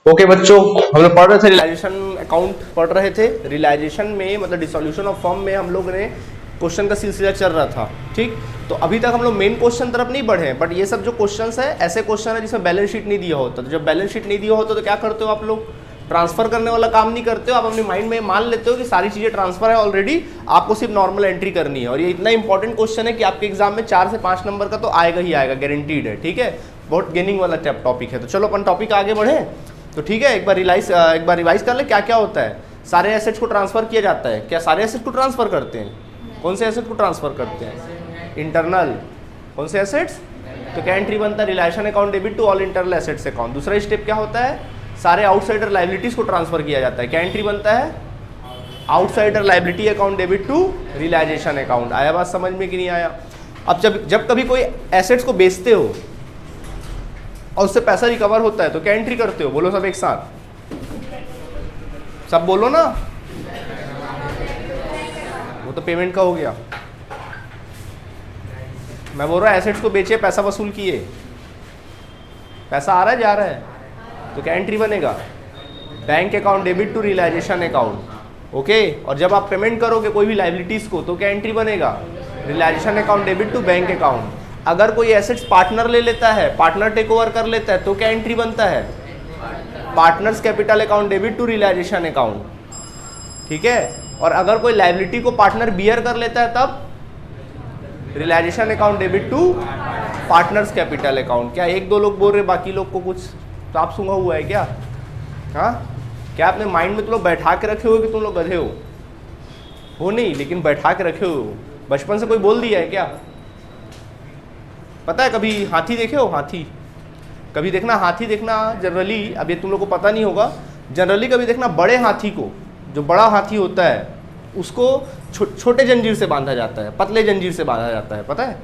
Okay बच्चों, हम लोग पढ़ रहे थे रियलाइजेशन अकाउंट पढ़ रहे थे। रियलाइजेशन में मतलब डिसोल्यूशन ऑफ फर्म में हम लोग ने क्वेश्चन का सिलसिला चल रहा था। ठीक, तो अभी तक हम लोग मेन क्वेश्चन तरफ नहीं बढ़े हैं, बट ये सब जो क्वेश्चंस है ऐसे क्वेश्चन है जिसमें बैलेंस शीट नहीं दिया होता। तो जब बैलेंस शीट नहीं दिया होता तो क्या करते हो आप लोग? ट्रांसफर करने वाला काम नहीं करते हो, आप अपने माइंड में मान लेते हो कि सारी चीजें ट्रांसफर है ऑलरेडी, आपको सिर्फ नॉर्मल एंट्री करनी है। और ये इतना इंपॉर्टेंट क्वेश्चन है कि आपके एग्जाम में 4 से 5 नंबर का तो आएगा ही आएगा, गारंटीड है। ठीक है, बहुत गेनिंग वाला टॉपिक है। तो चलो अपन टॉपिक आगे बढ़े। तो ठीक है, एक बार रिवाइज कर ले क्या क्या होता है। सारे एसेट्स को ट्रांसफर किया जाता है। क्या सारे एसेट्स को ट्रांसफर करते हैं? कौन से एसेट को ट्रांसफर करते हैं? इंटरनल। कौन से एसेट्स? तो क्या एंट्री बनता है? Relation account debit to all internal assets account. दूसरा स्टेप क्या होता है? सारे आउटसाइडर लाइबिलिटीज को ट्रांसफर किया जाता है। क्या एंट्री बनता है? Outsider liability account debit to realisation account. आया बात समझ में कि नहीं आया? अब जब कभी कोई एसेट्स को बेचते हो और उससे पैसा रिकवर होता है तो क्या एंट्री करते हो? बोलो सब एक साथ, सब बोलो ना। वो तो पेमेंट का हो गया। मैं बोल रहा हूँ एसेट्स को बेचे, पैसा वसूल किए, पैसा आ रहा है जा रहा है, तो क्या एंट्री बनेगा? Bank account debit to realisation account. Okay, और जब आप पेमेंट करोगे कोई भी लाइबिलिटीज को तो क्या एंट्री बनेगा? Realisation account debit to bank account. अगर कोई एसेट्स पार्टनर ले लेता है, पार्टनर टेक ओवर कर लेता है तो क्या एंट्री बनता है? Partners capital account debit to realisation account. ठीक है, और अगर कोई लाइबिलिटी को पार्टनर बियर कर लेता है तब realisation account debit to partners capital account. क्या एक दो लोग बोल रहे, बाकी लोग को कुछ साफ सूंघा हुआ है क्या? हाँ, क्या आपने माइंड में तुम लोग बैठा के रखे हो कि तुम लोग गधे हो नहीं, लेकिन बैठा के रखे हो। बचपन से कोई बोल दिया है क्या? पता है कभी हाथी देखे हो? हाथी कभी देखना, हाथी देखना जनरली, अब ये तुम लोग को पता नहीं होगा, जनरली कभी देखना बड़े हाथी को, जो बड़ा हाथी होता है उसको छोटे जंजीर से बांधा जाता है, पतले जंजीर से बांधा जाता है, पता है।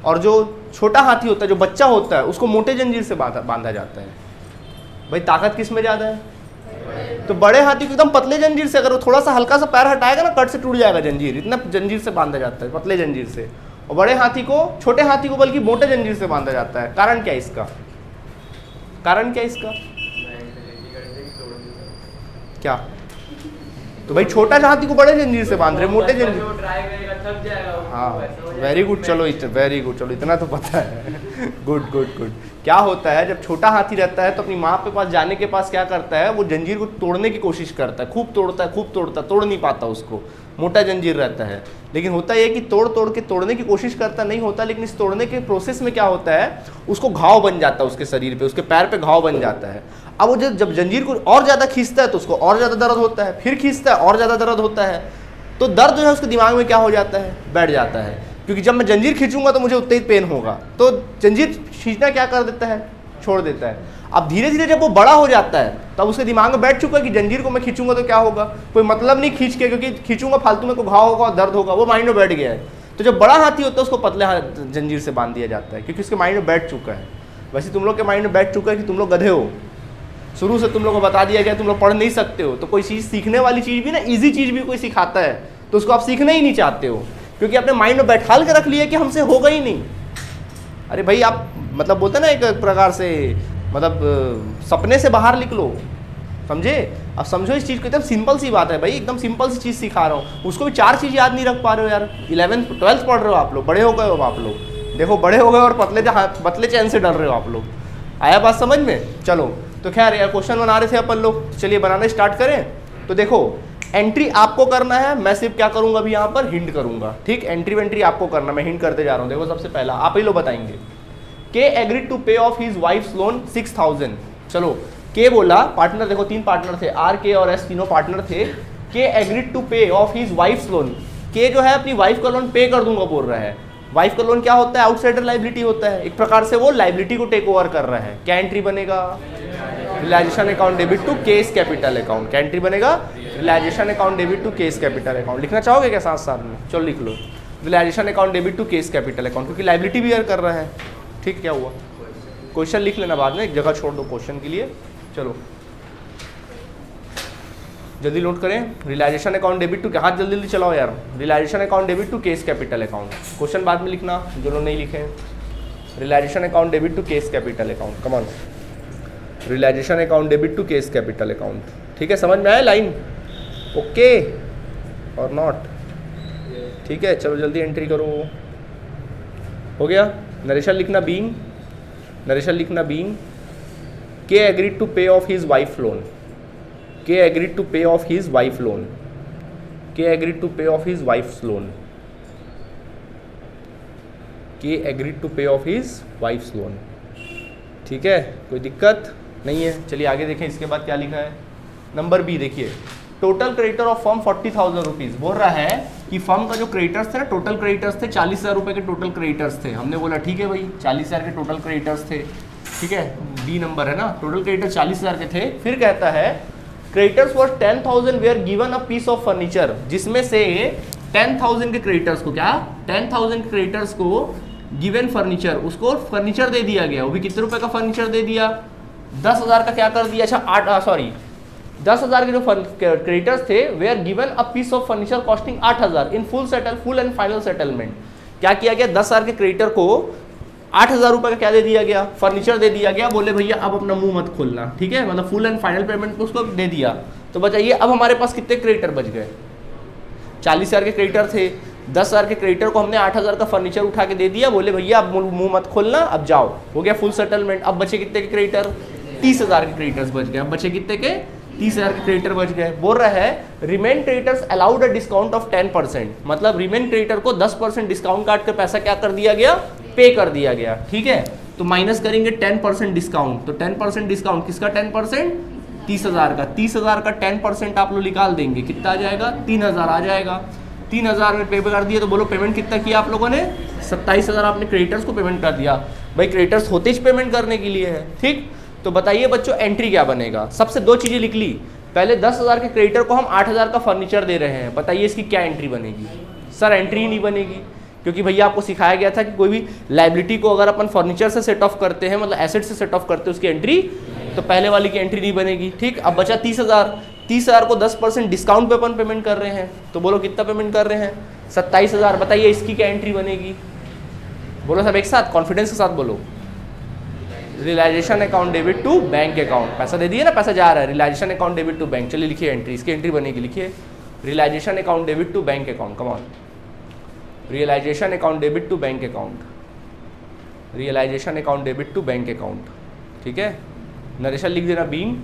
और जो छोटा हाथी होता है, जो बच्चा होता है, उसको मोटे जंजीर से बांधा जाता है। भाई ताकत किस में ज़्यादा है? तो बड़े हाथी को एकदम पतले जंजीर से, अगर वो थोड़ा सा हल्का सा पैर हटाएगा ना, कट से टूट जाएगा जंजीर, इतना जंजीर से बांधा जाता है, पतले जंजीर से। और बड़े हाथी को, छोटे हाथी को बल्कि मोटे जंजीर से बांधा जाता है। कारण क्या इसका? कारण क्या इसका? क्या? तो भाई छोटा हाथी को बड़े जंजीर से बांध रहे, मोटे जंजीर। हाँ, वेरी गुड, चलो वेरी गुड, चलो इतना तो पता है। Good good good. क्या होता है, जब छोटा हाथी रहता है तो अपनी माँ के पास जाने के पास क्या करता है, वो जंजीर को तोड़ने की कोशिश करता है, खूब तोड़ता है, खूब तोड़ता है, तोड़ नहीं पाता उसको, मोटा जंजीर रहता है। लेकिन होता है कि तोड़ने की कोशिश करता नहीं होता, लेकिन इस तोड़ने के प्रोसेस में क्या होता है, उसको घाव बन जाता है, उसके शरीर पे, उसके पैर पे घाव बन जाता है। अब वो जब जंजीर को और ज़्यादा खींचता है तो उसको और ज़्यादा दर्द होता है, फिर खींचता है और ज़्यादा दर्द होता है। तो दर्द जो है उसके दिमाग में क्या हो जाता है, बैठ जाता है, क्योंकि जब मैं जंजीर खींचूंगा तो मुझे उतना ही पेन होगा। तो जंजीर खींचना क्या कर देता है, छोड़ देता है। अब धीरे धीरे जब वो बड़ा हो जाता है तब उसके दिमाग में बैठ चुका है कि जंजीर को मैं खींचूंगा तो क्या होगा, कोई मतलब नहीं खींच के, क्योंकि खींचूंगा फालतू में को घाव होगा और दर्द होगा, वो माइंड में बैठ गया है। तो जब बड़ा हाथी होता है उसको पतले जंजीर से बांध दिया जाता है, क्योंकि उसके माइंड में बैठ चुका है। वैसे तुम लोग के माइंड में बैठ चुका है कि तुम लोग गधे हो, शुरू से तुम लोग को बता दिया गया तुम लोग पढ़ नहीं सकते हो। तो कोई चीज़ सीखने वाली चीज़ भी ना, ईजी चीज़ भी कोई सिखाता है तो उसको आप सीखना ही नहीं चाहते हो, क्योंकि आपने माइंड में बैठाल के रख लिया कि हमसे होगा ही नहीं। अरे भाई आप मतलब बोलते ना एक प्रकार से, मतलब सपने से बाहर निकलो, समझे? अब समझो इस चीज़ को, एकदम सिंपल सी बात है भाई, एकदम सिंपल सी चीज़ सिखा रहा हूँ, उसको भी 4 चीज़ याद नहीं रख पा रहे हो यार। 11th 12th पढ़ रहे हो आप लोग, बड़े हो गए हो आप लोग, देखो बड़े हो गए और पतले चैन से डर रहे हो आप लोग। आया बात समझ में? चलो, तो खैर यार क्वेश्चन बना रहे थे अपन लोग, चलिए बनाना स्टार्ट करें। तो देखो एंट्री आपको करना है, मैं सिर्फ क्या करूंगा अभी यहाँ पर हिंट करूंगा। ठीक, एंट्री वेंट्री आपको करना, मैं हिंट करते जा रहा हूँ। देखो सबसे पहला आप ही लोग बताएंगे, के एग्रीड टू पे ऑफ हिज वाइफ्स लोन 6000। चलो के बोला, पार्टनर देखो 3 पार्टनर थे, आर के और एस, तीनों पार्टनर थे। के एग्रीड टू पे ऑफ हिज वाइफ्स लोन, के जो है अपनी वाइफ का लोन पे कर दूंगा बोल रहा है। वाइफ का लोन क्या होता है, आउटसाइडर लाइबिलिटी होता है, एक प्रकार से वो लाइबिलिटी को टेक ओवर कर रहा है। क्या एंट्री बनेगा? Realisation account debit to case capital account. क्या एंट्री बनेगा? Realisation account debit to case capital account. लिखना चाहोगे क्या साथ साथ में? चलो लिख लो, realisation account debit to case capital account, क्योंकि लाइबिलिटी बियर कर रहा है। ठीक, क्या हुआ? क्वेश्चन लिख लेना बाद में, एक जगह छोड़ दो क्वेश्चन के लिए। चलो जल्दी नोट करें, रियलाइजेशन अकाउंट डेबिट टू, हाथ जल्दी जल्दी चलाओ यार। Realisation account debit to case capital account, question बाद में लिखना जो लोग नहीं लिखे। Realisation account debit to case capital account, come on. Realisation account debit to case capital account. ठीक है, समझ में आया लाइन? ओके और नॉट? ठीक है, चलो जल्दी एंट्री करो। हो गया? नरेशन लिखना बीइंग, नरेशन लिखना बीइंग के एग्रीड टू पे ऑफ हिज वाइफ लोन, के एग्रीड टू पे ऑफ हिज वाइफ लोन, के एग्रीड टू पे ऑफ हिज वाइफ्स लोन, के एग्रीड टू पे ऑफ हिज वाइफ्स लोन। ठीक है, कोई दिक्कत नहीं है। चलिए आगे देखें, इसके बाद क्या लिखा है। नंबर बी देखिए, total creditor of firm 40,000 rupees. बोल रहा है कि फर्म का जो क्रेडिटर्स थे ना, टोटल क्रेडिटर्स थे 40,000 रुपये के टोटल क्रेडिटर्स थे। हमने बोला ठीक है भाई 40,000 के टोटल क्रेडिटर्स थे। ठीक है, डी नंबर है ना, टोटल क्रेडिटर 40,000 के थे। फिर कहता है creditors was 10,000 were given a piece of furniture, जिसमें से 10,000 के क्रेडिटर्स को क्या 10,000 के क्रेडिटर्स को गिवन फर्नीचर, उसको फर्नीचर दे दिया गया। वो भी कितने रुपए का फर्नीचर दे दिया? 10,000 का क्या कर दिया? अच्छा 10,000 के जो क्रेडिटर्स थे were given a piece of furniture costing 8,000 in full and final settlement. क्या किया गया? 10,000 के क्रेडिटर को 8,000 रुपए का क्या दे दिया गया? फर्नीचर दे दिया गया। बोले भैया अब अपना मुंह मत खोलना। ठीक है, मतलब फुल एंड फाइनल पेमेंट उसको दे दिया। तो बताइए अब हमारे पास कितने क्रेडिटर बच गए? 40,000 के क्रेडिटर थे, 10,000 के क्रेडिटर को हमने 8,000 का फर्नीचर उठा के दे दिया। बोले भैया अब मुंह मत खोलना, अब जाओ। हो गया फुल सेटलमेंट। अब बचे कितने के क्रेडिटर? 30,000 के क्रेडिटर्स बच गए। अब बचे कितने के? 30,000 के क्रेडिटर बच गए। बोल रहा है remain creditors allowed a discount of 10%, मतलब रिमेन क्रेडिटर को 10% डिस्काउंट काट के पैसा क्या कर दिया गया? पे कर दिया गया। ठीक है, तो माइनस करेंगे 10% डिस्काउंट। तो 10% डिस्काउंट किसका 10%? 30,000 का। 30,000 का 10% आप लोग निकाल देंगे, कितना आ जाएगा? 3,000 आ जाएगा। 3,000 में पे कर दिए तो बोलो पेमेंट कितना किया आप लोगों ने? 27,000 आपने क्रेडिटर्स को पेमेंट कर दिया। भाई क्रेडिटर्स होते ही पेमेंट करने के लिए है। ठीक, तो बताइए बच्चों एंट्री क्या बनेगा? सबसे दो चीजें लिख ली। पहले 10,000 के क्रेडिटर को हम 8,000 का फर्नीचर दे रहे हैं। बताइए इसकी क्या एंट्री बनेगी? सर एंट्री ही नहीं बनेगी, क्योंकि भैया आपको सिखाया गया था कि कोई भी लाइबिलिटी को अगर अपन फर्नीचर से सेट ऑफ करते हैं, मतलब एसेट से सेट ऑफ करते हैं, उसकी एंट्री तो पहले वाली की एंट्री नहीं बनेगी। ठीक, अब बचा 30,000। 30,000 को 10% डिस्काउंट पे अपन पेमेंट कर रहे हैं, तो बोलो कितना पेमेंट कर रहे हैं? 27,000। बताइए इसकी क्या एंट्री बनेगी? बोलो सब एक साथ, कॉन्फिडेंस के साथ बोलो। Realisation account debit to bank account. पैसा दे दिए ना, पैसा जा रहा है। Realisation account debit to bank. चलिए लिखिए एंट्री, इसकी एंट्री बनेगी। लिखिए realisation account debit to bank account. Come on, realisation account debit to bank account, realisation account debit to bank account. ठीक है, नरेशन लिख देना being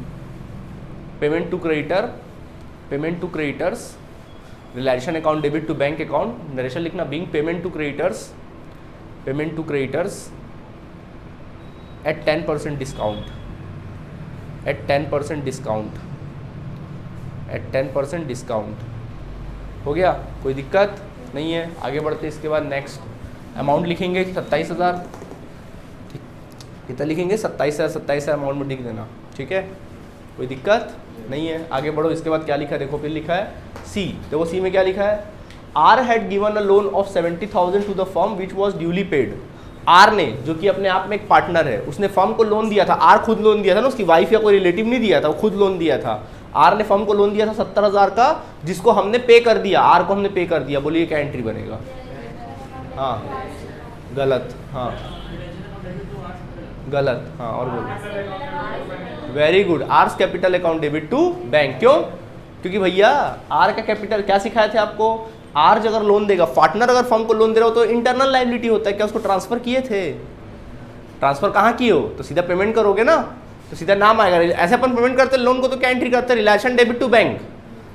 payment to creditor, payment to creditors, realisation account debit to bank account. Narration लिखना being payment to creditors, payment to creditors at 10% discount, at 10% discount, at 10% discount। हो गया, कोई दिक्कत नहीं है। आगे बढ़ते इसके बाद नेक्स्ट अमाउंट लिखेंगे 27,000। कितना लिखेंगे? 27,000 अमाउंट में लिख देना। ठीक है, कोई दिक्कत नहीं है। आगे बढ़ो, इसके बाद क्या लिखा है देखो, फिर लिखा है सी। देखो सी में क्या लिखा है? R had given a loan of 70,000 to the firm which was duly paid. R ने, जो कि अपने आप में एक पार्टनर है, उसने फर्म को लोन दिया था। आर खुद लोन दिया था ना, उसकी वाइफ या कोई रिलेटिव नहीं दिया था, वो खुद लोन दिया था। आर ने फर्म को लोन दिया था 70,000 का, जिसको हमने पे कर दिया, आर को हमने पे कर दिया। बोलिए क्या एंट्री बनेगा? हाँ गलत, हाँ गलत, हाँ और बोलो। Very good, R's capital account debit to bank. क्यों? क्योंकि भैया आर का कैपिटल क्या सिखाए थे आपको? आर अगर लोन देगा, पार्टनर अगर फर्म को लोन दे रहा हो तो इंटरनल लायबिलिटी होता है। क्या उसको ट्रांसफर किए थे? ट्रांसफर कहाँ किए हो? तो सीधा पेमेंट करोगे ना, तो सीधा नाम आएगा। ऐसे अपन पेमेंट करते लोन को तो क्या एंट्री करते हैं? Relation debit to bank.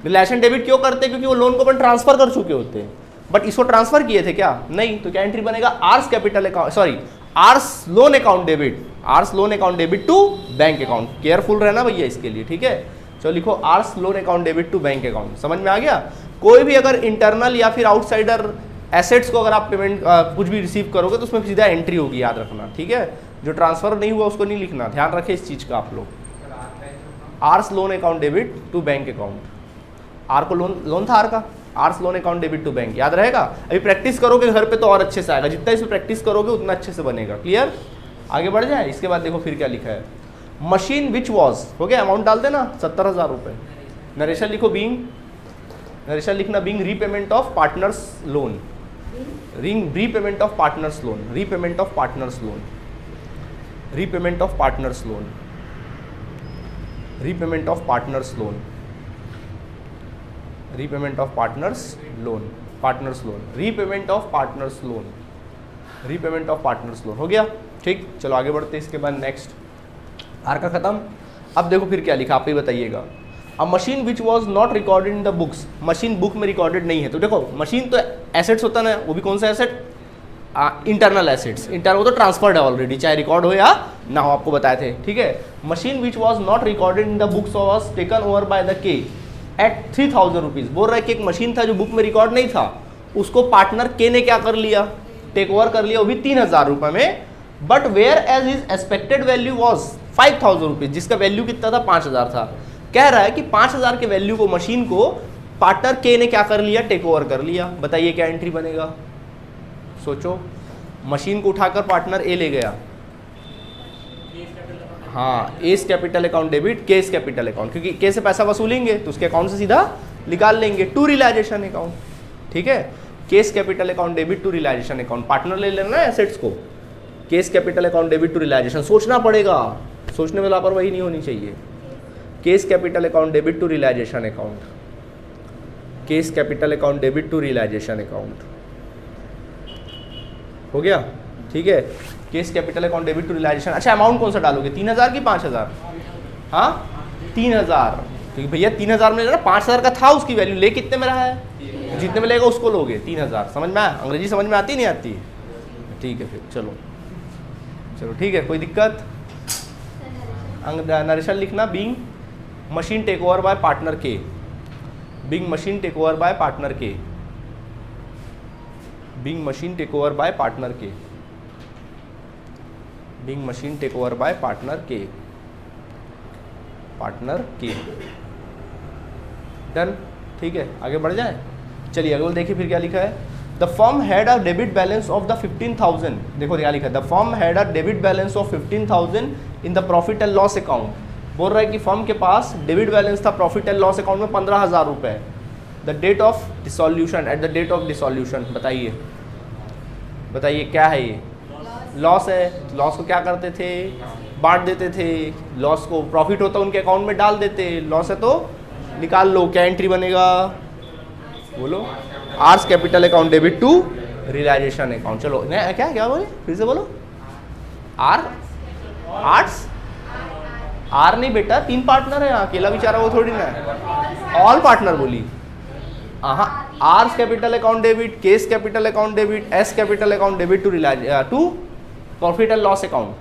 Relation debit क्यों करते हैं? क्योंकि वो लोन को अपन ट्रांसफर कर चुके होते हैं, बट इसको ट्रांसफर किए थे क्या? नहीं। तो क्या एंट्री बनेगा? R's capital account, sorry R's loan account debit, R's loan account debit to bank account. Careful रहना भैया इसके लिए। ठीक है, चलो लिखो R's loan account debit to bank account. समझ में आ गया? कोई भी अगर इंटरनल या फिर आउटसाइडर एसेट्स को अगर आप पेमेंट कुछ भी रिसीव करोगे तो उसमें सीधा एंट्री होगी, याद रखना। ठीक है, जो ट्रांसफर नहीं हुआ उसको नहीं लिखना, ध्यान रखें इस चीज़ का आप लोग। R's loan account debit to bank account. R को लोन था आर का, R's loan account debit to bank, याद रहेगा। अभी प्रैक्टिस करोगे घर पे तो और अच्छे से आएगा, जितना इसमें प्रैक्टिस करोगे उतना अच्छे से बनेगा। क्लियर? आगे बढ़ जाए। इसके बाद देखो फिर क्या लिखा है। मशीन विच वॉज, हो गया, अमाउंट डाल देना 70,000 रुपये। नरेशन लिखो बीइंग, नरेशन लिखना being repayment of partners loan, repayment of partners loan, repayment of partners loan, repayment of partners loan. Repayment of partners loan, repayment of partners loan, partners loan, repayment of partners loan, repayment of partners loan. हो गया, ठीक। चलो आगे बढ़ते हैं। इसके बाद next are का खत्म। अब देखो फिर क्या लिखा, आप ही बताइएगा। अ machine which was not recorded in the books, machine book में रिकॉर्डेड नहीं है। तो देखो मशीन तो एसेट्स होता ना, वो भी कौन सा एसेट, इंटरनल एसेट्स, इंटरनल वो तो ट्रांसफर्ड है ऑलरेडी, चाहे रिकॉर्ड हो या ना हो, आपको बताए थे, ठीक है। Machine which was not recorded in the books was taken over by the के एट 3000 रुपीज़। बोल रहा है कि एक मशीन था जो बुक में रिकॉर्ड नहीं था, उसको पार्टनर के ने क्या कर लिया, टेक ओवर कर लिया, वो भी 3000 रुपये में। But whereas is expected value was 5000 rupees, जिसका वैल्यू कितना था, 5000 था। कह रहा है कि 5000 के वैल्यू को मशीन को पार्टनर के ने क्या कर लिया, टेक ओवर कर लिया। बताइए क्या एंट्री बनेगा, सोचो। मशीन को उठाकर पार्टनर ए ले गया, हाँ, S capital account debit K's capital account, क्योंकि के से पैसा वसूलेंगे तो उसके अकाउंट से सीधा निकाल लेंगे, टू रियलाइजेशन अकाउंट, ठीक है। K's capital account debit to realisation account, partner ले लेना है एसेट्स को, K's capital account debit to realisation. सोचना पड़ेगा, सोचने में लापरवाही नहीं होनी चाहिए। K's capital account debit to realisation account, K's capital account debit to realisation account, हो गया, ठीक है। K's capital account debit to realisation. अच्छा, अमाउंट कौन सा डालोगे, 3000 की 5000? हाँ 3000, क्योंकि भैया 3000 में ना 5000 का था, उसकी वैल्यू ले कितने में रहा है, जितने में लेगा उसको लोगे 3000। समझ में आया, अंग्रेजी समझ में आती नहीं आती, ठीक है। फिर चलो चलो ठीक है, कोई दिक्कत। नरेशन लिखना, being machine take over by partner के, being machine take over by partner के, being machine take over by partner के, being machine take over by partner के, पार्टनर के, डन, ठीक है। आगे बढ़ जाए, चलिए अगले देखिए फिर क्या लिखा है। The firm had a debit balance of the 15,000, देखो क्या लिखा है, the firm had a debit balance of 15,000 in the profit and loss account. बोल रहा है कि फर्म के पास डेबिट बैलेंस था प्रॉफिट एंड लॉस अकाउंट में 15,000 रुपये। The date of dissolution, at the date of dissolution, बताइए बताइए क्या है ये, लॉस है। लॉस को क्या करते थे, बांट देते थे, लॉस को प्रॉफिट होता उनके अकाउंट में डाल देते, लॉस है तो निकाल लो। क्या एंट्री बनेगा, बोलो, R's capital account debit to realisation account. चलो क्या क्या बोले, फिर से बोलो, आर, आर्ट्स, आर नहीं बेटा, 3 पार्टनर है, अकेला बेचारा वो थोड़ी ना है, ऑल पार्टनर बोली। हाँ, R's capital account debit, K's capital account debit, S's capital account debit to to profit and loss account.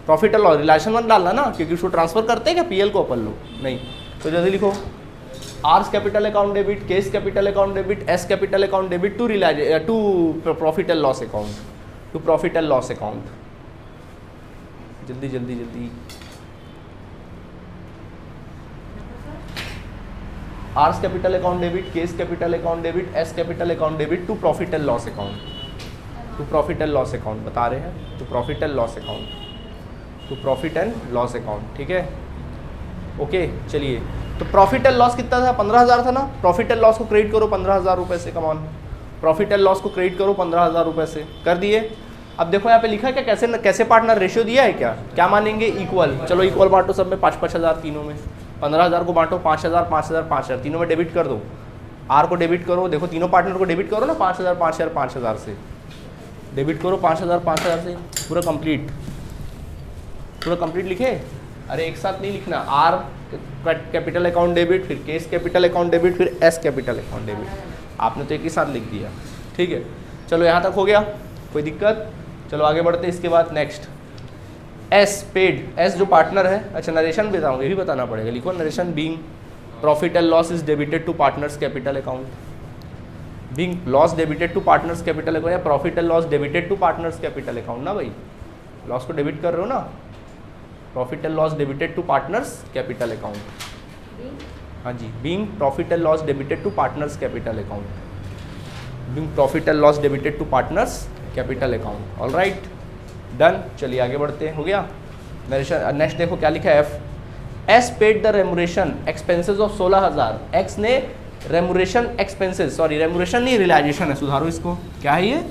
Profit and loss relation मत डालना ना, क्योंकि उसको ट्रांसफर करते हैं क्या पीएल को अपन लोग, नहीं। तो जल्दी लिखो, R's capital account debit, K's capital account debit, S's capital account debit to to profit and loss account, to profit and loss account. जल्दी जल्दी जल्दी, R's capital account debit, K's capital account debit, S's capital account debit to profit and loss account, to profit and loss account बता रहे हैं, to profit and loss account, to profit and loss account, ठीक है। Okay चलिए, तो profit and loss कितना था, 15,000 था ना। प्रॉफिट एंड लॉस को क्रेडिट करो 15,000 रुपये से, कमान, प्रॉफिट एंड लॉस को क्रेडिट करो 15,000 रुपये से, कर दिए। अब देखो यहाँ पे लिखा है क्या, कैसे कैसे पार्टनर रेशियो दिया है, क्या क्या मानेंगे, इक्वल। चलो इक्वल बांटो सब में, 5,000 तीनों में, 15,000 को बांटो, 5,000 5,000 5,000 तीनों में डेबिट कर दो। आर को डेबिट करो, देखो तीनों पार्टनर को डेबिट करो ना, 5,000 5,000 5,000 से डेबिट करो, 5,000 5,000 से, पूरा कंप्लीट, पूरा कंप्लीट लिखे। अरे एक साथ नहीं लिखना, आर कैपिटल अकाउंट डेबिट, फिर केस कैपिटल अकाउंट डेबिट, फिर एस कैपिटल अकाउंट डेबिट, आपने तो एक ही साथ लिख दिया, ठीक है। चलो यहाँ तक हो गया, कोई दिक्कत। चलो आगे बढ़ते हैं। इसके बाद नेक्स्ट, एस पेड, एस जो पार्टनर है। अच्छा नरेशन बताऊँ, ये भी बताना पड़ेगा, लिखो narration, being profit and loss is debited to partners capital account, being loss debited to partners capital account, या profit and loss debited to partners capital account ना भाई, लॉस को डेबिट कर रहे हो ना, profit and loss debited to partners capital account, हाँ जी, being profit and loss debited to partners capital account, being profit and loss debited to partners capital account, all right, done. चलिए आगे बढ़ते हैं, हो गया। नेक्स्ट देखो क्या लिखा है, F, S paid the remuneration expenses of 16,000, X ने रेमुरेशन एक्सपेंसेस, सॉरी रेमुरेशन नहीं रियलाइजेशन है, सुधारो इसको, क्या है ये,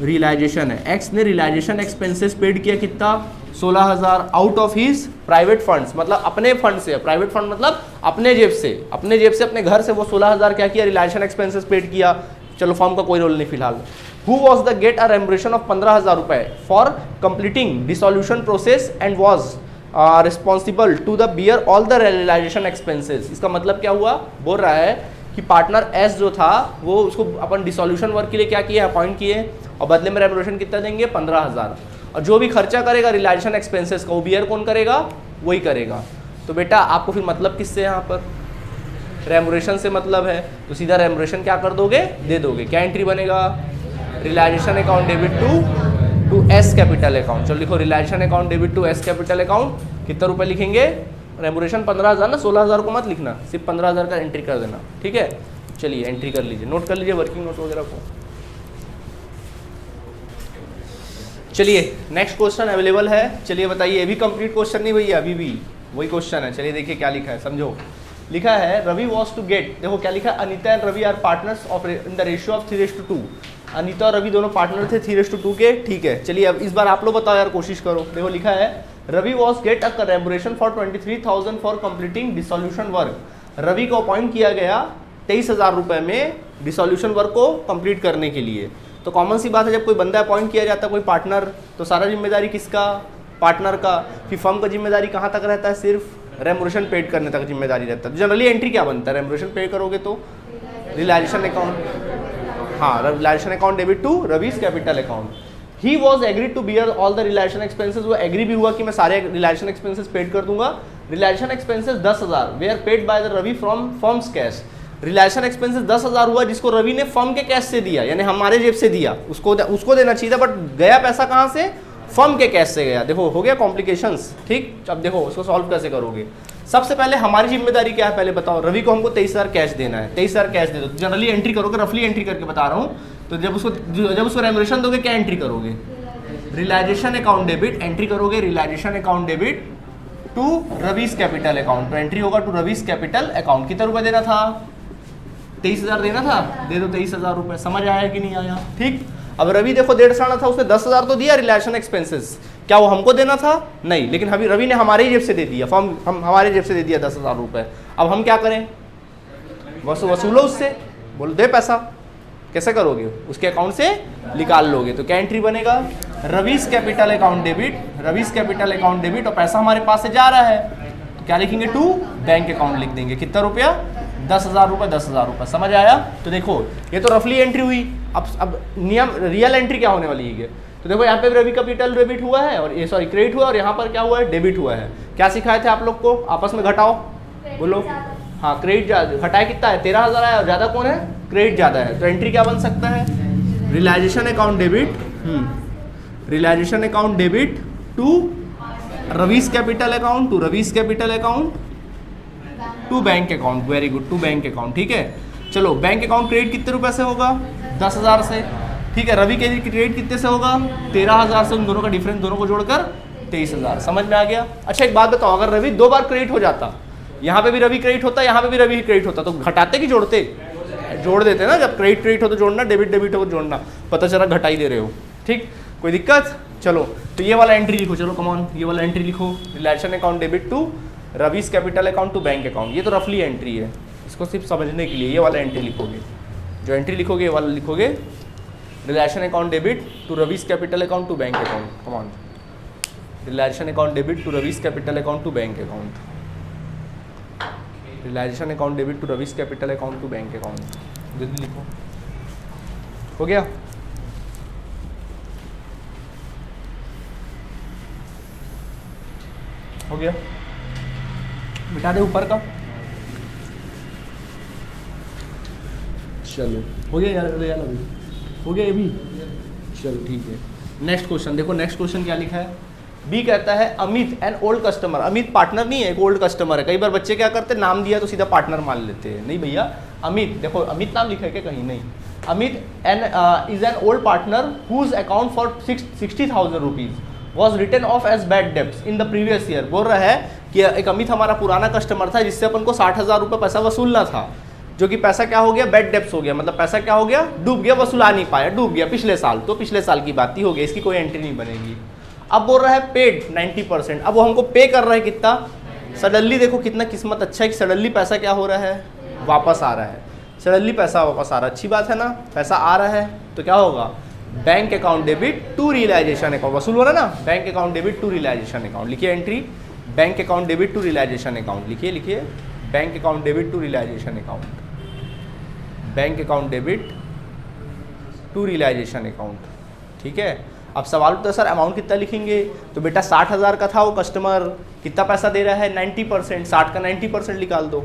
रियलाइजेशन है, एक्स ने रियलाइजेशन एक्सपेंसेस पेड किया कितना 16,000 out of his private funds, मतलब अपने फंड से, प्राइवेट फंड मतलब अपने जेब से, अपने घर से वो 16,000 क्या किया रियलाइजेशन एक्सपेंसेस पेड किया। चलो फॉर्म का कोई रोल नहीं फिलहाल। Who was the get a remuneration of 15,000 रुपए for completing dissolution process and was responsible to the bear all the realisation expenses. इसका मतलब क्या हुआ, बोल रहा है कि पार्टनर एस जो था वो उसको अपन डिसोल्यूशन वर्क के लिए क्या किए, अपॉइंट किए, और बदले में रेम्बरेशन कितना देंगे 15,000, और जो भी खर्चा करेगा रियलाइजेशन एक्सपेंसेस का वो बियर कौन करेगा, वही करेगा। तो बेटा आपको फिर मतलब किससे यहाँ पर रेम्बरेशन से मतलब है, तो सीधा रेम्बरेशन क्या कर दोगे, दे दोगे। क्या एंट्री बनेगा, realisation account debit to S's capital account. चलो लिखो realisation account debit to S's capital account, कितना रुपए लिखेंगे, रेम्बरेशन 15,000 ना, 16,000 को मत लिखना, सिर्फ 15,000 का एंट्री कर देना, ठीक है। चलिए एंट्री कर लीजिए, नोट कर लीजिए वर्किंग नोट वगैरह को। चलिए नेक्स्ट क्वेश्चन अवेलेबल है, चलिए बताइए, ये भी कंप्लीट क्वेश्चन नहीं भैया, अभी भी वही क्वेश्चन है। चलिए देखिए क्या लिखा है, समझो। लिखा है रवि वॉज टू गेट, देखो क्या लिखा है, Anita and Ravi are partners of in the ratio of 3:2। Anita और रवि दोनों पार्टनर थे 3:2 के, ठीक है। चलिए अब इस बार आप लोग बताओ यार, कोशिश करो। देखो लिखा है Ravi was get a remuneration for 23,000 for completing dissolution work. Ravi को अपॉइंट किया गया 23,000 रुपए में डिसोल्यूशन वर्क को कंप्लीट करने के लिए। तो कॉमन सी बात है, जब कोई बंदा अपॉइंट किया जाता है, कोई पार्टनर, तो सारा जिम्मेदारी किसका, पार्टनर का। फिर फर्म का जिम्मेदारी कहाँ तक रहता है, सिर्फ रेम्बरेशन पेड करने तक जिम्मेदारी रहता है। जनरली एंट्री क्या बनता है, रेम्बरेशन पे करोगे तो रियलाइजेशन अकाउंट, हाँ realisation account debit to Ravi's capital account. He was agreed to bear all the realisation expenses, वो एग्री भी हुआ कि मैं सारे रियलाइजेशन एक्सपेंसेस पेड कर दूंगा। Realisation expenses 10,000 we are paid by the Ravi from firm's cash. Realisation expenses 10,000 हुआ जिसको रवि ने फर्म के कैश से दिया, यानी हमारे जेब से दिया, उसको देना चाहिए था, बट गया पैसा कहाँ से, फर्म के कैश से गया। देखो हो गया कॉम्प्लिकेशंस, ठीक। अब देखो उसको सॉल्व कैसे करोगे। सबसे पहले हमारी जिम्मेदारी क्या है, पहले बताओ। रवि को हमको 23,000 कैश देना है, 23,000 कैश दे दो। जनरली एंट्री करोगे, रफली एंट्री करके बता रहा हूँ। तो जब उसको रेम्बरेशन दोगे, क्या एंट्री करोगे, रियलाइजेशन अकाउंट डेबिट एंट्री करोगे, realisation account debit to Ravi's capital account. तो एंट्री होगा टू रवीज कैपिटल अकाउंट। कितना रुपए देना था, 23,000 देना था, दे दो 23,000 रुपए। समझ आया कि नहीं आया, ठीक। अब रवि देखो 150 था, उसने 10,000 तो दिया रियलाइजेशन एक्सपेंसेस, क्या वो हमको देना था, नहीं, लेकिन अभी रवि ने हमारे जेब से दे दिया, फॉर्म हम हमारे जेब से दे दिया 10,000 रुपए। अब हम क्या करें, वसूलो उससे, बोलो दे पैसा। कैसे करोगे, उसके अकाउंट से निकाल लोगे। तो क्या एंट्री बनेगा, Ravi's capital account debit, Ravi's capital account debit, और पैसा हमारे पास से जा रहा है, तो क्या लिखेंगे, टू बैंक अकाउंट लिख देंगे। कितना रुपया, 10,000 रुपये, 10,000 रुपये। समझ आया। तो देखो ये तो रफली एंट्री हुई। अब नियम रियल एंट्री क्या होने वाली है, तो देखो यहाँ पे रवि कैपिटल डेबिट हुआ है, और ये सॉरी क्रेडिट हुआ, और यहाँ पर क्या हुआ है, डेबिट हुआ है। क्या सिखाए थे आप लोग को, आपस में घटाओ, बोलो। हाँ क्रेडिट घटाया कितना है, 13,000 आया, और ज़्यादा कौन है, क्रेडिट ज़्यादा है। तो एंट्री क्या बन सकता है, realisation account debit, realisation account debit to Ravi's capital account, to Ravi's capital account to bank account. Very good, to bank account, ठीक है। चलो बैंक अकाउंट क्रेडिट कितने रुपए से होगा, 10,000 से, ठीक है। रवि के क्रेडिट कितने से होगा, 13,000 से। उन दोनों का डिफरेंस दोनों को जोड़कर 23,000। समझ में आ गया। अच्छा एक बात बताओ, अगर रवि 2 बार क्रेडिट हो जाता, यहाँ पे भी रवि क्रेडिट होता, यहाँ पे भी रवि क्रेडिट होता, तो घटाते कि जोड़ते, जोड़ देते ना। जब क्रेडिट हो तो जोड़ना, डेबिट हो तो जोड़ना, पता चला घटा ही दे रहे हो, ठीक। कोई दिक्कत। चलो तो ये वाला एंट्री लिखो, चलो कमॉन ये वाला एंट्री लिखो, relation account debit to Ravi's capital account to bank account. ये तो रफली एंट्री है, इसको सिर्फ समझने के लिए ये वाला एंट्री लिखोगे। जो एंट्री लिखोगे ये वाला लिखोगे, relation account debit to Ravi's capital account to bank account. Come on, relation account debit to Ravi's capital account to bank account, realisation account debit to Ravi's capital account to bank account. जल्दी लिखो, हो गया। हो गया, मिटा दे ऊपर का। चलो हो गया यार, अभी हो गया ये भी। चलो ठीक है, नेक्स्ट क्वेश्चन देखो। नेक्स्ट क्वेश्चन क्या लिखा है, बी कहता है Amit an old customer. Amit partner नहीं है, एक ओल्ड कस्टमर है। कई बार बच्चे क्या करते हैं, नाम दिया तो सीधा पार्टनर मान लेते हैं। नहीं भैया, अमित देखो, अमित नाम लिखा है क्या कहीं, नहीं। Amit is an old partner whose account for 60,000 rupees was written off as bad debts in the previous year. बोल रहा है कि एक अमित हमारा पुराना कस्टमर था जिससे अपन को 60,000 रुपये पैसा वसूलना था। जो कि पैसा क्या हो गया, बैड डेप्स हो गया, मतलब पैसा क्या हो गया, डूब गया, वसूला नहीं पाया, डूब गया पिछले साल, तो पिछले साल की बात ही हो गई, इसकी कोई एंट्री नहीं बनेगी। अब बोल रहा है पेड 90%, अब वो हमको पे कर रहा है कितना, सडनली देखो कितना किस्मत अच्छा है कि सडनली पैसा क्या हो रहा है, वापस आ रहा है, सडनली पैसा वापस आ रहा है, अच्छी बात है ना, पैसा आ रहा है तो क्या होगा, bank account debit to realisation account, वसूल हो रहा है ना, bank account debit to realisation account, लिखिए entry, bank account debit to realisation account, लिखिए लिखिए bank account debit to realisation account, bank account debit to realisation account, ठीक है। अब सवाल तो सर अमाउंट कितना लिखेंगे, तो बेटा 60,000 का था वो कस्टमर, कितना पैसा दे रहा है 90%, 60 का 90% निकाल दो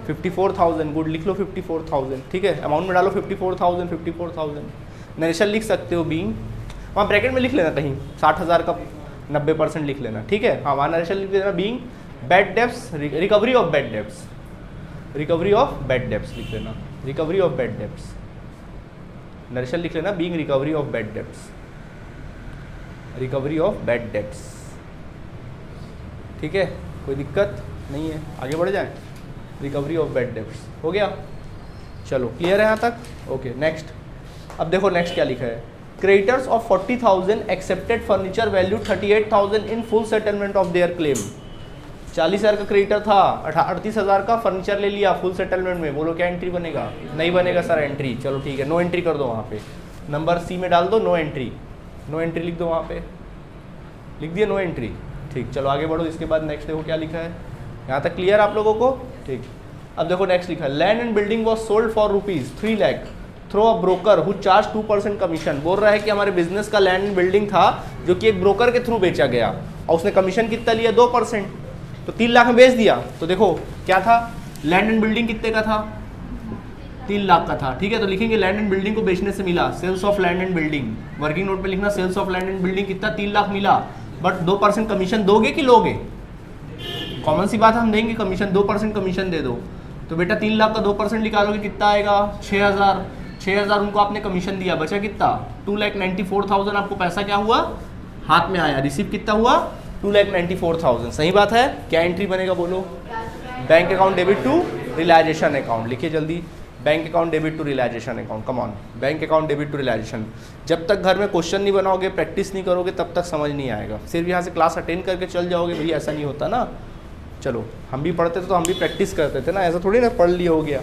54,000, गुड, लिख लो 54,000, ठीक है, अमाउंट में डालो 54,000, 54,000, नरेशन लिख सकते हो बीइंग, वहाँ ब्रैकेट में लिख लेना कहीं 60,000 का 90% लिख लेना, ठीक है, हाँ वहाँ नरेशन लिख देना being bad debts, recovery of bad debts, recovery of bad debts लिख लेना, recovery of bad debts, narration लिख लेना being recovery of bad debts, recovery of bad debts, ठीक है, कोई दिक्कत नहीं है, आगे बढ़ जाए, रिकवरी ऑफ बैड डेब्ट्स हो गया, चलो क्लियर है यहाँ तक, ओके नेक्स्ट। अब देखो नेक्स्ट क्या लिखा है, creditors of 40,000 accepted furniture value 38,000 in full settlement of their claim, 40,000 का क्रेडिटर था, 38,000 का फर्नीचर ले लिया फुल सेटलमेंट में, बोलो क्या एंट्री बनेगा, नहीं बनेगा सर एंट्री, चलो ठीक है, नो एंट्री कर दो वहाँ पे, नंबर सी में डाल दो नो एंट्री, नो एंट्री लिख दो वहाँ पे, लिख दिया नो एंट्री, ठीक, चलो आगे बढ़ो, इसके बाद नेक्स्ट देखो क्या लिखा है, यहाँ तक क्लियर आप लोगों को, ठीक। अब देखो नेक्स्ट लिखा है, land and building was sold for ₹3 lakh through a broker who charge 2% commission, बोल रहा है कि हमारे बिजनेस का लैंड एंड बिल्डिंग था जो कि एक ब्रोकर के थ्रू बेचा गया और उसने कमीशन कितना लिया 2%, तो 3 लाख में बेच दिया, तो देखो क्या था, लैंड एंड बिल्डिंग कितने का था, 3 लाख का था, ठीक है, तो लिखेंगे लैंड एंड बिल्डिंग को बेचने से मिला, sales of land and building, working note पे लिखना sales of land and building कितना 3 लाख मिला, बट 2% कमीशन दोगे कि लोगे, कॉमन सी बात हम देंगे कमीशन, 2% कमीशन दे दो, तो बेटा 3 लाख का 2% निकालोगे कितना आएगा 6,000, 6,000 उनको आपने कमीशन दिया, बचा कितना 2,94,000 आपको पैसा क्या हुआ हाथ में आया, रिसीव कितना हुआ 2,94,000, सही बात है, क्या एंट्री बनेगा बोलो, bank account debit to realisation account, लिखिए जल्दी, bank account debit to realisation account, come on, bank account debit to realisation. जब तक घर में क्वेश्चन नहीं बनाओगे, प्रैक्टिस नहीं करोगे, तब तक समझ नहीं आएगा, सिर्फ यहाँ से क्लास अटेंड करके चल जाओगे, भैया ऐसा नहीं होता ना, चलो हम भी पढ़ते थे तो हम भी प्रैक्टिस करते थे ना, ऐसा थोड़ी ना पढ़ लिया हो गया,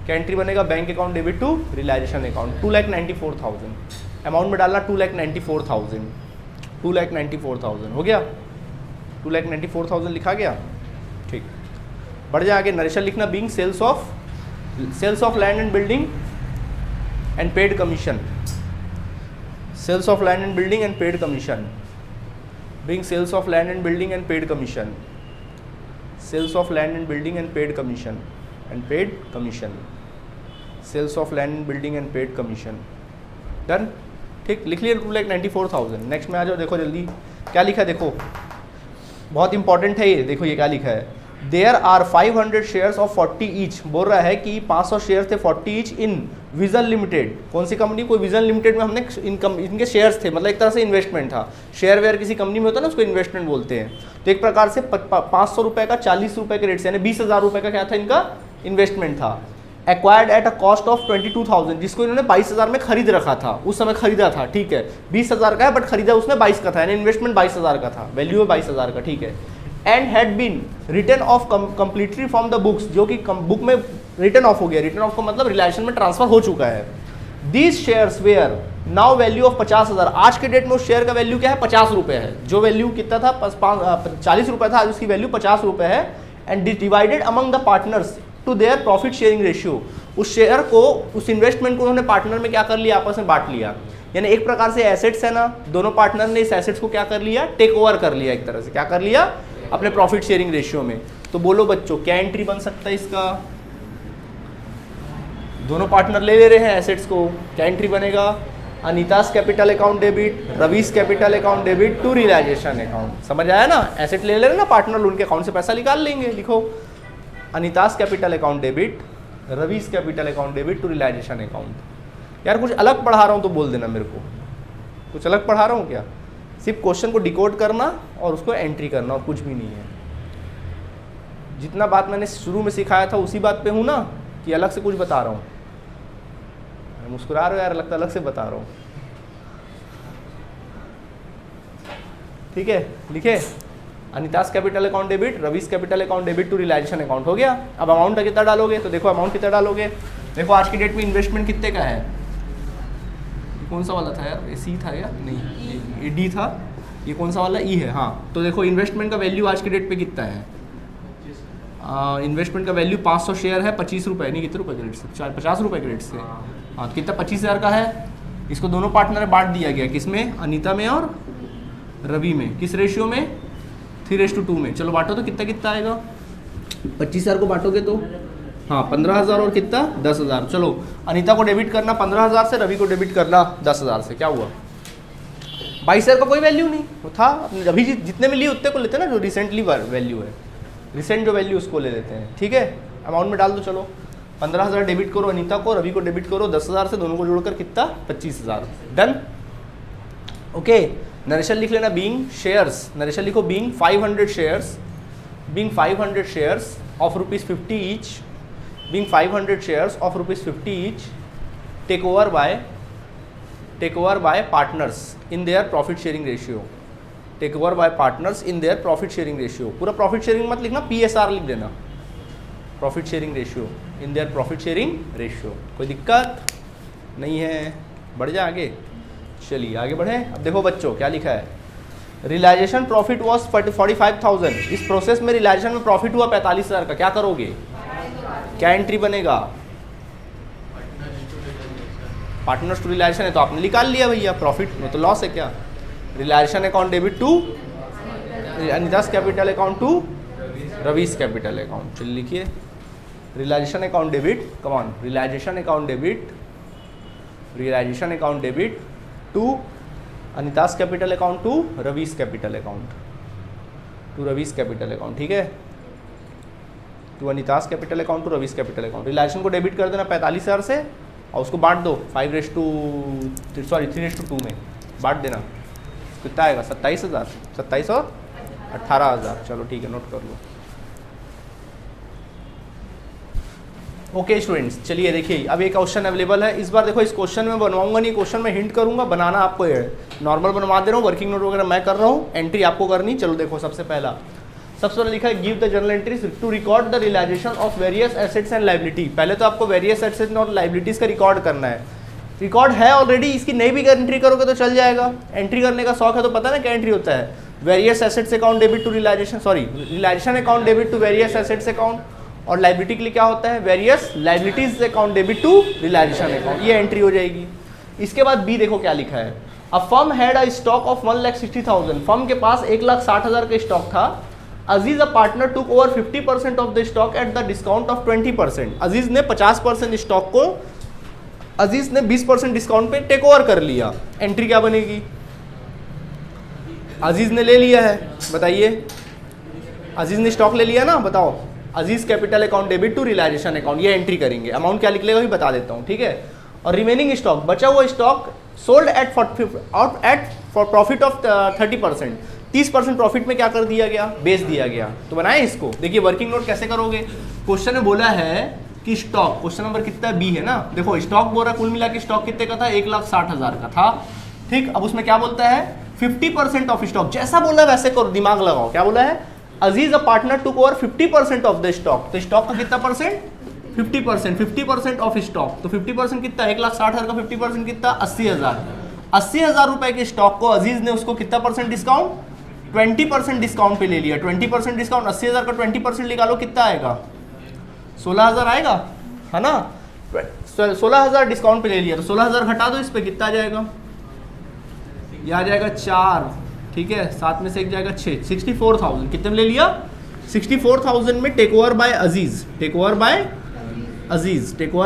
क्या एंट्री बनेगा, bank account debit to realisation account, 2,94,000, amount में डालना 2,94,000, 2,94,000 हो गया, 2,94,000 लिखा गया, ठीक, बढ़ जाए आगे, नरेशन लिखना being sales of land and building and paid commission, sales of land and building and paid commission, being sales of land and building and paid commission, sales of land and building and paid commission and paid commission, sales of land and building and paid commission, done, ठीक, लिख लिया 2,94,000। Next में आ जाओ, देखो जल्दी क्या लिखा है, देखो बहुत इंपॉर्टेंट है ये, देखो ये क्या लिखा है, there are 500 shares of 40 each, बोल रहा है कि 500 शेयर थे 40 ईच इन विजन लिमिटेड, कौन सी कंपनी, कोई विजन लिमिटेड में हमने इनके शेयर्स थे, मतलब एक तरह से इन्वेस्टमेंट था, शेयर वेयर किसी कंपनी में होता है ना उसको इन्वेस्टमेंट बोलते हैं, तो एक प्रकार से 500 रुपये का 40 रुपये के रेट से, यानी 20,000 रुपये का क्या था इनका इन्वेस्टमेंट था, acquired at a cost of 22,000, जिसको इन्होंने 22,000 में खरीद रखा था, उस समय खरीदा था, ठीक है, 20,000 का है बट खरीदा उसने 22 का था, यानी इन्वेस्टमेंट 22,000 का था, वैल्यू है 22,000 का, ठीक है, and had been written off completely from the books, जो कि बुक में रिटर्न ऑफ हो गया, रिटर्न ऑफ का मतलब रिलायशन में ट्रांसफर हो चुका है, these shares where now value of 50,000, आज के डेट में उस शेयर का वैल्यू क्या है 50 रुपये है, जो वैल्यू कितना था 40 रुपये था, आज उसकी वैल्यू 50 रुपये है, and divided among the partners to their profit sharing ratio, उस शेयर को, उस इन्वेस्टमेंट को उन्होंने पार्टनर में क्या कर लिया, आपस में बांट लिया, यानी एक प्रकार से एसेट्स है ना, दोनों पार्टनर ने इस एसेट्स को क्या कर लिया, टेक ओवर कर लिया, एक तरह से क्या कर लिया अपने प्रॉफिट शेयरिंग रेशियो में, तो बोलो बच्चों क्या एंट्री बन सकता है इसका, दोनों पार्टनर ले रहे हैं एसेट्स को, क्या एंट्री बनेगा, Anita's capital account debit, Ravi's capital account debit to realisation account, समझ आया ना, एसेट ले रहे ना पार्टनर, उनके अकाउंट से पैसा निकाल लेंगे, लिखो Anita's capital account debit, Ravi's capital account debit to realisation account. यार कुछ अलग पढ़ा रहा हूँ तो बोल देना मेरे को, कुछ अलग पढ़ा रहा हूँ क्या, सिर्फ क्वेश्चन को डिकोड करना और उसको एंट्री करना और कुछ भी नहीं है, जितना बात मैंने शुरू में सिखाया था उसी बात पे हूँ ना, कि अलग से कुछ बता रहा हूँ? मुस्कुरा रहे हो यार, लगता अलग से बता रहा हूँ। ठीक है, लिखे Anita's capital account debit, Ravi's capital account debit to realisation account, हो गया। अब अमाउंट कितना डालोगे? तो देखो अमाउंट कितना डालोगे, देखो आज की डेट में इन्वेस्टमेंट कितने का है, कौन सा वाला था यार, ये सी था या नहीं, ये डी था, ये कौन सा वाला ई है, हाँ। तो देखो इन्वेस्टमेंट का वैल्यू आज की डेट पे कितना है, इन्वेस्टमेंट का वैल्यू 500 शेयर है, 25 रुपये, नहीं कितने रुपये के रेट से, 50 रुपये के रेट से, हाँ। तो कितना, 25,000 का है। इसको दोनों पार्टनर में बांट दिया गया, किसमें, अनीता में और रवि में, किस रेशियो में, 3:2 में। चलो बांटो तो कितना कितना आएगा, 25,000 को बांटोगे तो हाँ 15,000 और कितना 10,000। चलो अनीता को डेबिट करना 15,000 से, रवि को डेबिट करना 10,000 से, क्या हुआ 22,000 का कोई वैल्यू नहीं, वो था अभी जितने में लिए उतने को लेते हैं ना, जो रिसेंटली वैल्यू है, रिसेंट जो वैल्यू उसको ले लेते हैं। ठीक है, अमाउंट में डाल दो। चलो 15,000 डेबिट करो अनीता को, रवि को डेबिट करो 10,000 से, दोनों को जोड़कर कितना 25,000। Done, okay. नरेशन लिख लेना बीइंग शेयर्स, नरेशन लिखो being 500 shares, being 500 shares of ₹50 each, being 500 shares of ₹50 each, take over by partners in their profit sharing ratio, take over by partners in their profit sharing ratio. पूरा profit sharing मत लिखना, PSR लिख देना, profit sharing ratio, in their profit sharing ratio. कोई दिक्कत नहीं है, बढ़ जा आगे। चलिए आगे बढ़े। अब देखो बच्चों क्या लिखा है, रियलाइजेशन प्रॉफिट वॉज 45,000, इस प्रोसेस में रियलाइजेशन में प्रॉफिट हुआ 45,000 का, क्या करोगे, क्या एंट्री बनेगा, पार्टनर्स टू रियलाइजेशन है तो आपने निकाल लिया भैया, प्रॉफिट में तो लॉस है क्या, realisation account debit to Anita's capital account to Ravi's capital account. चलिए लिखिए realisation account debit, come on, realisation account debit to Anita's capital account to Ravi's capital account, ठीक है, to Anita's capital account to Ravi's capital account. Realisation को debit कर देना 45,000 से और उसको बांट दो 3:2 में बांट देना, कितना आएगा 27,000, 27 और 18,000। चलो ठीक है, नोट कर लो। ओके स्टूडेंट्स, चलिए देखिए अब एक क्वेश्चन अवेलेबल है, इस बार देखो इस क्वेश्चन में बनवाऊंगा नहीं, क्वेश्चन में हिंट करूंगा, बनाना आपको है, नॉर्मल बनवा दे रहा हूँ, वर्किंग नोट वगैरह मैं कर रहा हूँ, एंट्री आपको करनी। चलो देखो सबसे पहले लिखा है give the journal entries to record the realisation of various assets and liability. पहले तो आपको वेरियस एसेट्स और लायबिलिटीज का रिकॉर्ड करना है, रिकॉर्ड है ऑलरेडी, इसकी नई भी एंट्री करोगे तो चल जाएगा। एंट्री करने का शौक है तो पता है ना क्या एंट्री होता है, various assets account debit to realisation, realisation account debit to various assets account, और लायबिलिटी के लिए क्या होता है, various liabilities account debit to realisation account, ये एंट्री हो जाएगी। इसके बाद बी देखो क्या लिखा है, a firm had a stock of 1,60,000, firm के पास 1,60,000 का स्टॉक था। Aziz a partner took over 50% of the stock at the discount of 20%, अजीज ने 50% स्टॉक को अजीज ने 20% डिस्काउंट पे टेक ओवर कर लिया। एंट्री क्या बनेगी, अजीज ने ले लिया है, बताइए, अजीज ने स्टॉक ले लिया ना, बताओ, Aziz capital account debit to realisation account, ये एंट्री करेंगे। अमाउंट क्या निकलेगा भी बता देता हूँ, ठीक है। और रिमेनिंग स्टॉक, बचा हुआ stock sold at for profit of 30%, 30% profit में क्या कर दिया गया, बेच दिया गया। तो बनाए इसको, देखिए वर्किंग नोट कैसे करोगे, क्वेश्चन ने बोला है कि स्टॉक, क्वेश्चन नंबर कितना बी है ना, देखो स्टॉक बोल रहा है कुल मिला के स्टॉक कितने का था, 1,60,000 का था, ठीक। अब उसमें क्या बोलता है 50% ऑफ स्टॉक, जैसा बोला है वैसे करो, दिमाग लगाओ, क्या बोला है, Aziz a partner took over 50% of the stock, तो स्टॉक का कितना परसेंट, 50% ऑफ स्टॉक, तो 50% कितना, 1,60,000 का 50% कितना, 80,000, 80,000 रुपए के स्टॉक को अजीज ने उसको कितना परसेंट डिस्काउंट, 20% डिस्काउंट पे ले लिया। 20% डिस्काउंट, 80,000 का 20% निकालो कितना आएगा, 16,000 आएगा, है ना, 16,000 डिस्काउंट पे ले लिया, तो 16,000 घटा दो इस पे, कितना आ जाएगा, ये आ जाएगा 4, ठीक है, 7 में से एक जाएगा 6, 64,000 कितने में ले लिया, 64,000 में take over by Aziz, take over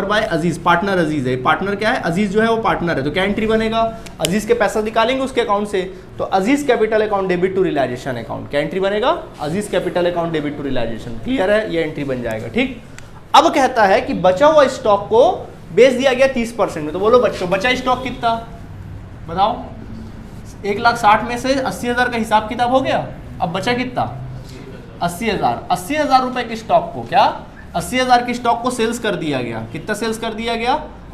by Aziz, partner Aziz है, पार्टनर क्या है, अजीज जो है वो पार्टनर है, तो क्या एंट्री बनेगा, अजीज के पैसा निकालेंगे उसके अकाउंट से, तो Aziz capital account debit to realisation account, क्या एंट्री बनेगा, Aziz capital account debit to realisation, clear है, ये एंट्री बन जाएगा, ठीक। अब कहता है कि बचा हुआ स्टॉक को बेच दिया गया 30% में, तो बोलो बच्चों बचा स्टॉक कितना, बताओ, 1,60,000 में से 80,000 का हिसाब किताब हो गया, अब बचा कितना, 80,000 रुपए के स्टॉक को क्या 80,000 के स्टॉक को सेल्स कर दिया गया। कितना सेल्स कर दिया गया?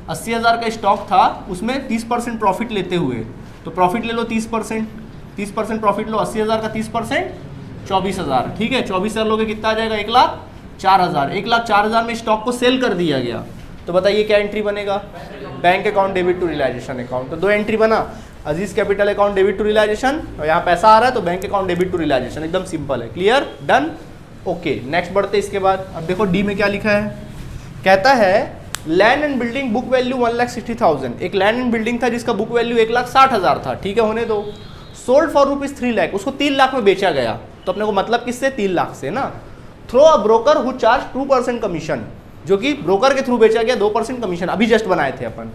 80,000 का स्टॉक था, उसमें 30% प्रॉफिट लेते हुए, तो प्रॉफिट ले लो 30%, 30% प्रॉफिट लो, 80,000 का 30% 24,000, ठीक है। 24,000 लोगे कितना आ जाएगा? 1,04,000। 1,04,000 में स्टॉक को सेल कर दिया गया, तो बताइए क्या एंट्री बनेगा? Bank account debit to realisation account. तो दो एंट्री बना, Aziz capital account debit to realisation, और यहाँ पैसा आ रहा है तो bank account debit to realisation. एकदम सिंपल है, क्लियर, डन, ओके। नेक्स्ट बढ़ते इसके बाद। अब देखो डी में क्या लिखा है, कहता है land and building book value 1,60,000। एक लैंड एंड बिल्डिंग था जिसका बुक वैल्यू 1,60,000 था, ठीक है, होने दो। सोल्ड फॉर रुपीज 3 लाख, उसको 3 लाख में बेचा गया, तो अपने को मतलब किससे? 3 लाख से ना। Through a broker who charge 2% commission, जो कि ब्रोकर के थ्रू बेचा गया, 2% कमीशन, अभी जस्ट बनाए थे अपन।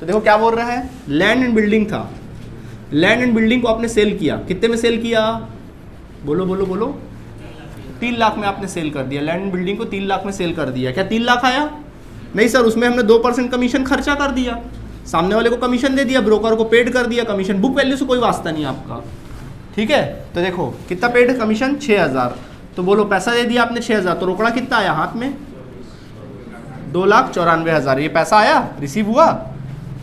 तो देखो क्या बोल रहा है, लैंड एंड बिल्डिंग था, लैंड एंड बिल्डिंग को आपने सेल किया, कितने में सेल किया? बोलो बोलो बोलो, 3 लाख में आपने सेल कर दिया। लैंड एंड बिल्डिंग को 3 लाख में सेल कर दिया। क्या 3 लाख आया? नहीं सर, उसमें हमने 2% कमीशन खर्चा कर दिया, सामने वाले को कमीशन दे दिया, ब्रोकर को पेड कर दिया कमीशन, बुक वैल्यू से कोई वास्ता नहीं आपका, ठीक है। तो देखो कितना पेड कमीशन? 6,000। तो बोलो पैसा दे दिया आपने 6,000, तो रोकड़ा कितना आया हाथ में? 2,94,000। ये पैसा आया, रिसीव हुआ,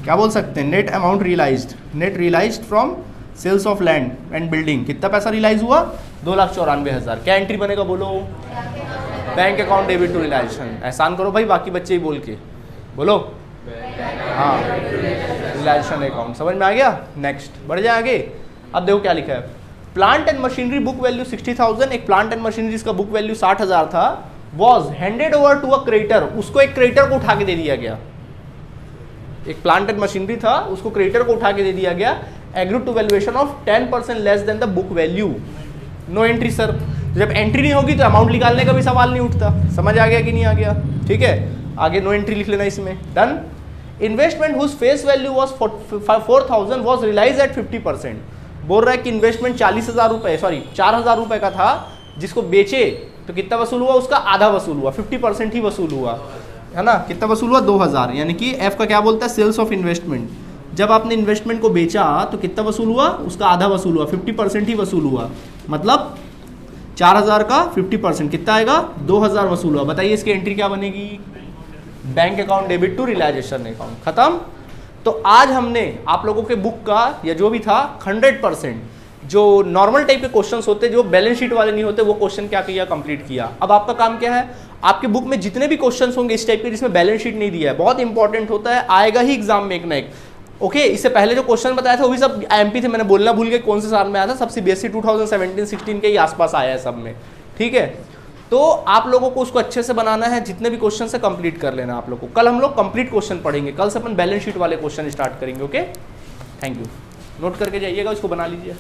क्या बोल सकते हैं? Net amount realised, net realised from sales of land and building. कितना पैसा रियलाइज हुआ? 2,94,000। क्या एंट्री बनेगा बोलो? Bank account debit to realisation. एहसान करो भाई, बाकी बच्चे ही बोल के बोलो, हाँ, रियलाइजेशन अकाउंट। समझ में आ गया? नेक्स्ट बढ़ जाए आगे। अब देखो क्या लिखा है, plant and machinery book value 60,000। एक प्लांट एंड मशीनरी जिसका बुक वैल्यू 60,000 था, was handed over to a creditor, उसको एक क्रेडिटर को उठा के दे दिया गया। एक प्लांट एंड मशीनरी था, उसको क्रेडिटर को उठा के दे दिया गया, agreed to valuation of 10% less than the book value. No entry sir, जब एंट्री नहीं होगी तो अमाउंट निकालने का भी सवाल नहीं उठता। समझ आ गया कि नहीं आ गया? ठीक है, आगे नो एंट्री लिख लेना इसमें, done. Investment whose face value was 4,000 was realise at 50%। बोल रहा है कि इन्वेस्टमेंट 40,000 रुपये, सॉरी 4,000 रुपये का था, जिसको बेचे तो कितना वसूल हुआ? उसका आधा वसूल हुआ, 50% ही वसूल हुआ, है ना। कितना वसूल हुआ? 2,000। यानी कि एफ का क्या बोलता है? Sales of investment. जब आपने इन्वेस्टमेंट को बेचा तो कितना वसूल हुआ? उसका आधा वसूल हुआ, 50% ही वसूल हुआ। मतलब 4,000 का 50% कितना आएगा? 2,000 वसूल हुआ। बताइए इसकी एंट्री क्या बनेगी? Bank account debit to realisation account. खत्म। तो आज हमने आप लोगों के बुक का या जो भी था 100% जो नॉर्मल टाइप के क्वेश्चंस होते, जो बैलेंस शीट वाले नहीं होते, वो क्वेश्चन क्या किया? कंप्लीट किया। अब आपका काम क्या है? आपके बुक में जितने भी क्वेश्चंस होंगे इस टाइप के जिसमें बैलेंस शीट नहीं दिया है, बहुत इंपॉर्टेंट होता है, आएगा ही एग्जाम में एक ना एक। ओके, इससे पहले जो क्वेश्चन बताया था वो भी सब एमपी थे, मैंने बोलना भूल गया कौन से साल में आया था, सब सीबीएसई 2017-16 के ही आसपास आया है सब में, ठीक है। तो आप लोगों को उसको अच्छे से बनाना है, जितने भी क्वेश्चन से कंप्लीट कर लेना आप लोग को। कल हम लोग कंप्लीट क्वेश्चन पढ़ेंगे, कल से अपन बैलेंस शीट वाले क्वेश्चन स्टार्ट करेंगे। Okay, thank you. नोट करके जाइएगा, उसको बना लीजिए।